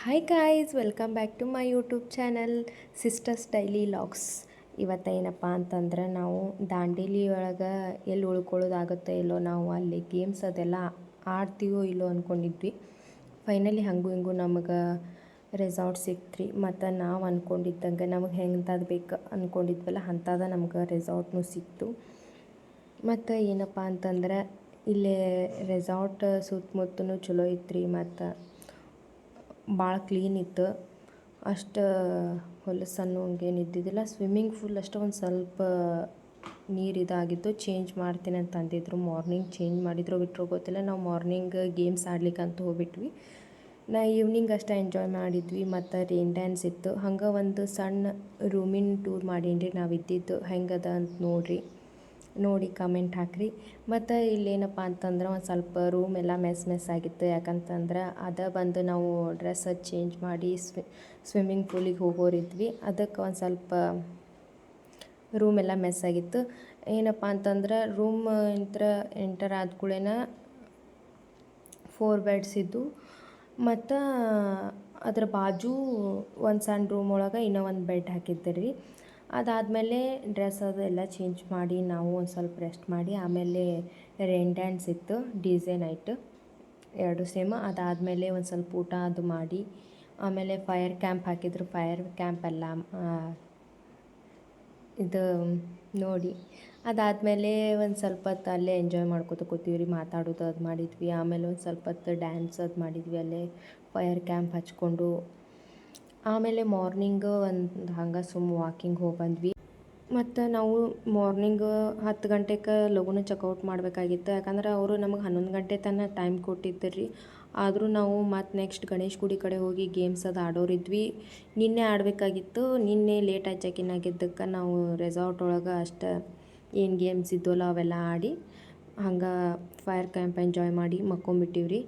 Hi guys, welcome back to my YouTube channel sisters daily logs. ಇವತ್ತೇನಪ್ಪ ಅಂತಂದ್ರೆ ನಾವು ದಾಂಡೇಲಿ ಒಳಗೆ ಎಲ್ಲಿ ಉಳ್ಕೊಳ್ಳೋದಾಗುತ್ತೋ ಇಲ್ಲೋ, ನಾವು ಅಲ್ಲಿ ಗೇಮ್ಸ್ ಅದೆಲ್ಲ ಆಡ್ತೀವೋ ಇಲ್ಲೋ ಅಂದ್ಕೊಂಡಿದ್ವಿ. ಫೈನಲಿ ಹಂಗೂ ಹಿಂಗೂ ನಮಗೆ ರೆಸಾರ್ಟ್ ಸಿಕ್ತ್ರಿ. ಮತ್ತು ನಾವು ಅಂದ್ಕೊಂಡಿದ್ದಂಗೆ ನಮಗೆ ಹೆಂಗಂತದ್ದು ಬೇಕು ಅಂದ್ಕೊಂಡಿದ್ವಲ್ಲ ಅಂಥದ್ದು ನಮ್ಗೆ ರೆಸಾರ್ಟ್ನೂ ಸಿಕ್ತು. ಮತ್ತು ಏನಪ್ಪ ಅಂತಂದ್ರೆ ಇಲ್ಲೇ ರೆಸಾರ್ಟ್ ಸುತ್ತಮುತ್ತಲೂ ಚಲೋ ಇತ್ತು. ಮತ್ತು ಭಾಳ ಕ್ಲೀನ್ ಇತ್ತು, ಅಷ್ಟು ಹೊಲಸನ್ನು ಹಂಗೇನು ಇದ್ದಿದ್ದಿಲ್ಲ. ಸ್ವಿಮ್ಮಿಂಗ್ ಫೂಲ್ ಅಷ್ಟು ಒಂದು ಸ್ವಲ್ಪ ನೀರು ಇದಾಗಿತ್ತು, ಚೇಂಜ್ ಮಾಡ್ತೀನಿ ಅಂತ ಅಂದಿದ್ರು. ಮಾರ್ನಿಂಗ್ ಚೇಂಜ್ ಮಾಡಿದ್ರು ಬಿಟ್ಟರು ಗೊತ್ತಿಲ್ಲ. ನಾವು ಮಾರ್ನಿಂಗ್ ಗೇಮ್ಸ್ ಆಡ್ಲಿಕ್ಕಂತ ಹೋಗ್ಬಿಟ್ವಿ. ಈವ್ನಿಂಗ್ ಅಷ್ಟೇ ಎಂಜಾಯ್ ಮಾಡಿದ್ವಿ. ಮತ್ತು ರೈನ್ ಡ್ಯಾನ್ಸ್ ಇತ್ತು. ಹಂಗೆ ಒಂದು ಸಣ್ಣ ರೂಮಿನ ಟೂರ್ ಮಾಡೀನಿ. ನಾವು ಇದ್ದಿದ್ದು ಹೆಂಗದ ಅಂತ ನೋಡಿ ಕಮೆಂಟ್ ಹಾಕಿರಿ. ಮತ್ತು ಇಲ್ಲೇನಪ್ಪ ಅಂತಂದ್ರೆ ಒಂದು ಸ್ವಲ್ಪ ರೂಮ್ ಎಲ್ಲ ಮೆಸ್ ಆಗಿತ್ತು. ಯಾಕಂತಂದ್ರೆ ಬಂದು ನಾವು ಡ್ರೆಸ್ ಚೇಂಜ್ ಮಾಡಿ ಸ್ವಿಮ್ಮಿಂಗ್ ಪೂಲಿಗೆ ಹೋಗೋರಿದ್ವಿ. ಅದಕ್ಕೆ ಒಂದು ಸ್ವಲ್ಪ ರೂಮ್ ಎಲ್ಲ ಮೆಸ್ ಆಗಿತ್ತು. ಏನಪ್ಪ ಅಂತಂದ್ರೆ ರೂಮ್ ಎಂಟರ್ ಆದ ಕೂಡಲೇ 4 ಬೆಡ್ಸ್ ಇದ್ದು. ಮತ್ತು ಅದ್ರ ಬಾಜು ಒಂದು ಸಣ್ಣ ರೂಮ್ ಒಳಗೆ ಇನ್ನೂ ಒಂದು ಬೆಡ್ ಹಾಕಿದ್ದೆ. ಅದಾದಮೇಲೆ ಡ್ರೆಸ್ ಅದೆಲ್ಲ ಚೇಂಜ್ ಮಾಡಿ ನಾವು ಒಂದು ಸ್ವಲ್ಪ ರೆಸ್ಟ್ ಮಾಡಿ, ಆಮೇಲೆ ರೈನ್ ಡ್ಯಾನ್ಸ್ ಇತ್ತು, DJ ನೈಟ್ 2 ಸೇಮ್. ಅದಾದಮೇಲೆ ಒಂದು ಸ್ವಲ್ಪ ಊಟ ಅದು ಮಾಡಿ, ಆಮೇಲೆ ಫೈರ್ ಕ್ಯಾಂಪ್ ಹಾಕಿದ್ರು. ಫೈರ್ ಕ್ಯಾಂಪ್ ಎಲ್ಲ ಇದು ನೋಡಿ, ಅದಾದಮೇಲೆ ಒಂದು ಸ್ವಲ್ಪ ಹೊತ್ತು ಅಲ್ಲೇ ಎಂಜಾಯ್ ಮಾಡ್ಕೊತ ಕೂತೀವಿ, ಮಾತಾಡೋದು ಅದು ಮಾಡಿದ್ವಿ. ಆಮೇಲೆ ಒಂದು ಸ್ವಲ್ಪ ಹೊತ್ತು ಡ್ಯಾನ್ಸ್ ಅದು ಮಾಡಿದ್ವಿ ಅಲ್ಲೇ ಫೈರ್ ಕ್ಯಾಂಪ್ ಹಚ್ಕೊಂಡು. ಆಮೇಲೆ ಮಾರ್ನಿಂಗ್ ಒಂದು ಹಂಗೆ ವಾಕಿಂಗ್ ಹೋಗಿ ಬಂದ್ವಿ. ಮತ್ತು ನಾವು ಮಾರ್ನಿಂಗ್ 10 ಗಂಟೆಗೆ ಲಘುನ ಚೆಕ್ಔಟ್ ಮಾಡಬೇಕಾಗಿತ್ತು. ಯಾಕಂದ್ರೆ ಅವರು ನಮಗೆ 11 ಗಂಟೆ ತನಕ ಟೈಮ್ ಕೊಟ್ಟಿದ್ದು ರೀ. ಆದರೂ ನಾವು ಮತ್ತು ನೆಕ್ಸ್ಟ್ ಗಣೇಶ್ ಗುಡಿ ಕಡೆ ಹೋಗಿ ಗೇಮ್ಸ್ ಅದು ಆಡೋರಿದ್ವಿ. ನಿನ್ನೆ ಆಡಬೇಕಾಗಿತ್ತು, ನಿನ್ನೆ ಲೇಟಾಗಿ ಚೆಕಿನ್ ಆಗಿದ್ದಕ್ಕೆ ನಾವು ರೆಸಾರ್ಟ್ ಒಳಗೆ ಅಷ್ಟು ಏನು ಗೇಮ್ಸ್ ಇದ್ದವಲ್ಲ ಅವೆಲ್ಲ ಆಡಿ ಹಂಗೆ ಫೈರ್ ಕ್ಯಾಂಪ್ ಎಂಜಾಯ್ ಮಾಡಿ ಮಕ್ಕೊಂಬಿಟ್ಟಿವ್ರಿ.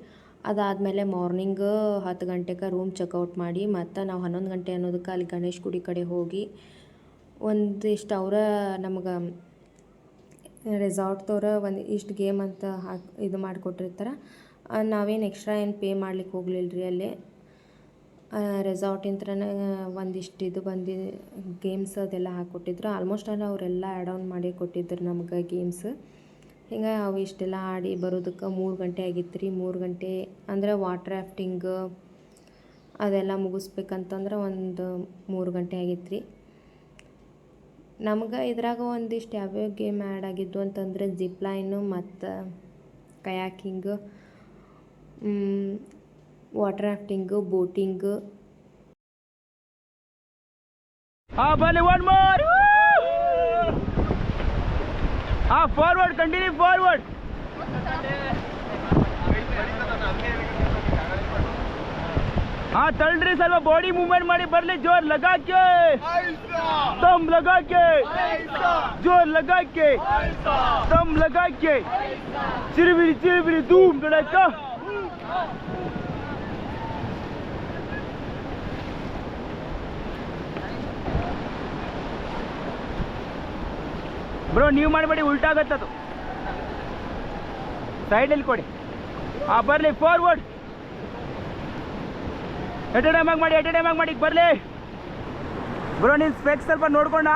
ಅದಾದಮೇಲೆ ಮಾರ್ನಿಂಗ್ 10 ಗಂಟೆಗೆ ರೂಮ್ ಚೆಕ್ಔಟ್ ಮಾಡಿ, ಮತ್ತು ನಾವು 11 ಗಂಟೆ ಅನ್ನೋದಕ್ಕೆ ಅಲ್ಲಿ ಗಣೇಶ್ ಗುಡಿ ಕಡೆ ಹೋಗಿ ಒಂದಿಷ್ಟು ನಮಗೆ ರೆಸಾರ್ಟ್ದವ್ರು ಒಂದು ಇಷ್ಟು ಗೇಮ್ ಅಂತ ಇದು ಮಾಡಿಕೊಟ್ಟಿರ್ತಾರೆ. ನಾವೇನು ಎಕ್ಸ್ಟ್ರಾ ಏನು ಪೇ ಮಾಡ್ಲಿಕ್ಕೆ ಹೋಗಲಿಲ್ಲ ರೀ. ಅಲ್ಲೇ ರೆಸಾರ್ಟಿಂತ್ರನೇ ಒಂದಿಷ್ಟು ಇದು ಗೇಮ್ಸ್ ಅದೆಲ್ಲ ಹಾಕ್ಕೊಟ್ಟಿದ್ರು. ಆಲ್ಮೋಸ್ಟ್ ಅವರೆಲ್ಲ ಆ್ಯಡ್ ಆನ್ ಮಾಡಿ ಕೊಟ್ಟಿದ್ರು ನಮ್ಗೆ ಗೇಮ್ಸ್. ಹಿಂಗೆ ಅವು ಇಷ್ಟೆಲ್ಲ ಆಡಿ ಬರೋದಕ್ಕೆ 3 ಗಂಟೆ ಆಗಿತ್ತು ರೀ. 3 ಗಂಟೆ ಅಂದರೆ ವಾಟರ್ ರಾಫ್ಟಿಂಗ್ ಅದೆಲ್ಲ ಮುಗಿಸ್ಬೇಕಂತಂದ್ರೆ ಒಂದು 3 ಗಂಟೆ ಆಗಿತ್ತು ರೀ. ನಮ್ಗೆ ಇದ್ರಾಗ ಒಂದಿಷ್ಟು ಯಾವ್ಯಾವ ಗೇಮ್ ಆ್ಯಡ್ ಆಗಿದ್ದು ಅಂತಂದರೆ ಜಿಪ್ ಲೈನು ಮತ್ತು kayaking, water rafting, boating. Forward, continue forward. ತಳ್ಳ್ರಿ, ಸ್ವಲ್ಪ ಬಾಡಿ ಮೂವ್ಮೆಂಟ್ ಮಾಡಿ ಬರಲಿ. ಜೋರ್ ಲಗಾಕೆ, ದಮ್ ಲಗಾಕೆ, ಜೋರ್ ಲಗಾಕೆ, ದಮ್ ಲಗಾಕೆ, ಚಿರುಬಿಡಿ ಧೂಮ್ ಗಡಕ. ಬ್ರೋ ನೀವು ಮಾಡಬೇಡಿ, ಉಲ್ಟಾಗತ್ತದು. ಸೈಡಲ್ಲಿ ಕೊಡಿ. ಬರಲಿ ಫಾರ್ವರ್ಡ್. ಎಟ್ ಎ ಟೈಮ್ ಆಗಿ ಮಾಡಿ ಬರಲಿ. ಬ್ರೋ ನೀನು ಸ್ಪೆಕ್ಸ್ ಸ್ವಲ್ಪ ನೋಡ್ಕೊಂಡ.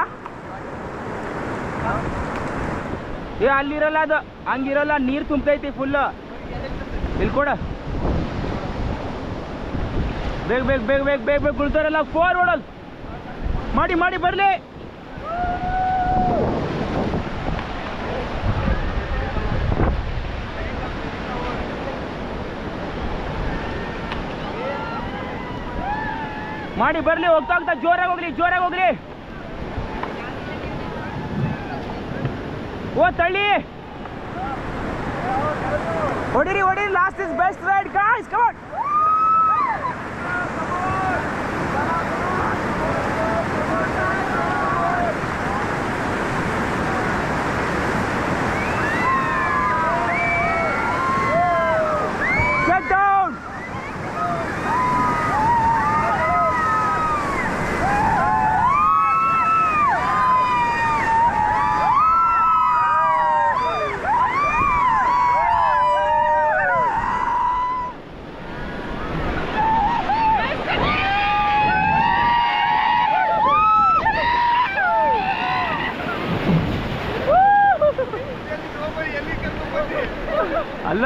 ಅಲ್ಲಿರಲ್ಲ, ಅದು ಹಂಗಿರಲ್ಲ, ನೀರು ತುಂಬತೈತಿ ಫುಲ್. ಇಲ್ಲಿ ಕೊಡ. ಬೇಗ ಕುಳ್ತಾರಲ್ಲ. ಫಾರ್ವರ್ಡ್ ಅಲ್ಲಿ ಮಾಡಿ ಬರಲಿ. ಮಾಡಿ ಬರಲಿ. ಹೋಗ್ತಾ ಜೋರಾಗಿ ಹೋಗ್ಲಿ. ಓ ತಳ್ಳಿ, ಹೊಡಿರಿ. Last is best ride guys, come on. Get down.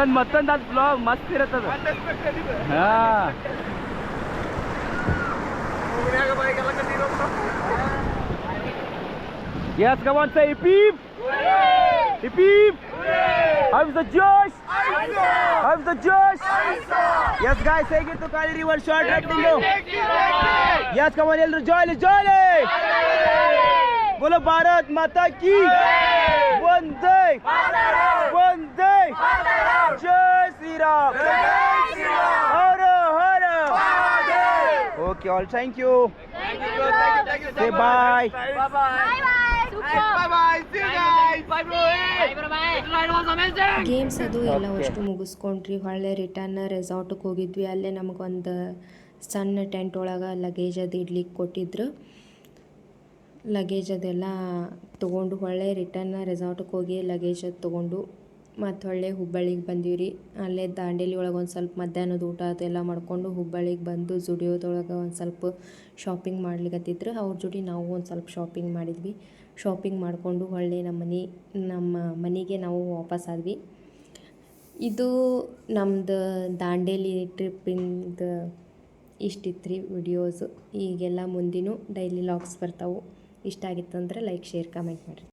ಇದೊಂದು ಮತ್ತೊಂದು ಅದು ಬ್ಲಾಗ್ ಮಸ್ತ್ ಇರತ್ತದ. ಹಾಂ Yes, come on, say hip hip! Hip hip! How's the Josh? How's the Josh? Yes, guys, take it to Kali River short tracking. Yes, come on, elder jolly, jolly! बोलो भारत माता की वंदे वंदे जय श्री राम हर हर. Okay, all thank you. Say bye. Games ಅದು ಎಲ್ಲ ಅಷ್ಟು ಮುಗಿಸ್ಕೊಂಡ್ರಿ. ಹೊಳ್ಳೆ return ರೆಸಾರ್ಟಿಗೆ ಹೋಗಿದ್ವಿ. ಅಲ್ಲೇ ನಮಗೊಂದು ಸಣ್ಣ ಟೆಂಟ್ ಒಳಗೆ ಲಗೇಜ್ ಅದು ಇಡ್ಲಿಕ್ಕೆ ಕೊಟ್ಟಿದ್ರು. ಲಗೇಜ್ ಅದೆಲ್ಲ ತೊಗೊಂಡು ಹೊಳ್ಳೆ ರಿಟರ್ನ್ ರೆಸಾರ್ಟಿಗೆ ಹೋಗಿ ಲಗೇಜ್ ಅದು ತೊಗೊಂಡು ಮತ್ತು ಹೊಳ್ಳೆ ಹುಬ್ಬಳ್ಳಿಗೆ ಬಂದೀವಿ ರೀ. ಅಲ್ಲೇ ದಾಂಡೇಲಿ ಒಳಗೆ ಒಂದು ಸ್ವಲ್ಪ ಮಧ್ಯಾಹ್ನದ ಊಟ ಅದೆಲ್ಲ ಮಾಡಿಕೊಂಡು ಹುಬ್ಬಳ್ಳಿಗೆ ಬಂದು ಜುಡಿಯೋದೊಳಗೆ ಒಂದು ಸ್ವಲ್ಪ ಶಾಪಿಂಗ್ ಮಾಡ್ಲಿಕ್ಕತ್ತಿದ್ರು. ಅವ್ರ ಜೋಡಿ ನಾವು ಒಂದು ಸ್ವಲ್ಪ ಶಾಪಿಂಗ್ ಮಾಡಿದ್ವಿ. ಶಾಪಿಂಗ್ ಮಾಡಿಕೊಂಡು ಹೊಳ್ಳಿ ನಮ್ಮ ಮನೆಗೆ ನಾವು ವಾಪಸ್ ಆದ್ವಿ. ಇದು ನಮ್ಮದು ದಾಂಡೇಲಿ ಟ್ರಿಪ್ಪಿಂದು ಇಷ್ಟಿತ್ತು ರೀ ವಿಡಿಯೋಸು. ಈಗೆಲ್ಲ ಮುಂದಿನ ಡೈಲಿ ಲಾಗ್ಸ್ ಬರ್ತಾವೆ. ಇಷ್ಟ ಆಗಿತ್ತಂದ್ರೆ ಲೈಕ್ ಶೇರ್ ಕಮೆಂಟ್ ಮಾಡಿರಿ.